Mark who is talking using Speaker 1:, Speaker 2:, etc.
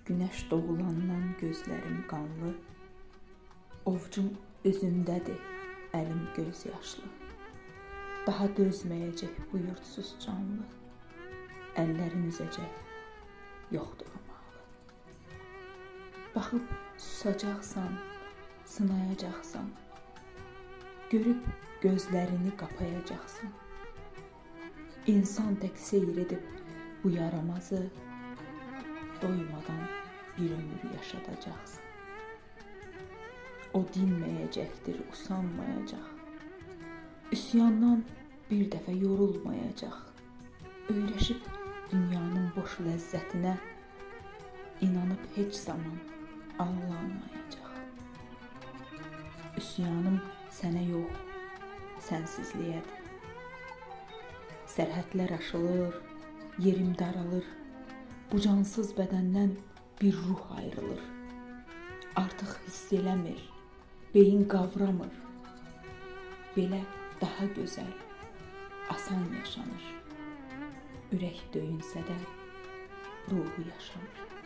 Speaker 1: Günəş doğulandan gözlərim qanlı, ovcum üzümdədir, əlim göz yaşlı. Daha dözməyəcək bu yurdsuz canlı, əllərin üzəcək yoxdur amalı. Baxıb susacaqsan, sınayacaqsan, görüb gözlərini qapayacaqsan. İnsan tək seyr edib bu yaramazı, doymadan bir ömür yaşadacaqsın. O dinməyəcəkdir, usanmayacaq. Üsyandan bir dəfə yorulmayacaq. Öyrəşib dünyanın boş ləzzətinə, inanıb heç zaman allanmayacaq. Üsyanım sənə yox, sənsizliyədir. Sərhədlər aşılır, yerim daralır. Bu cansız bədəndən bir ruh ayrılır. Artıq hiss eləmir, beyin qavramır. Belə daha gözəl, asan yaşanır. Ürək döyünsə də ruhu yaşamır.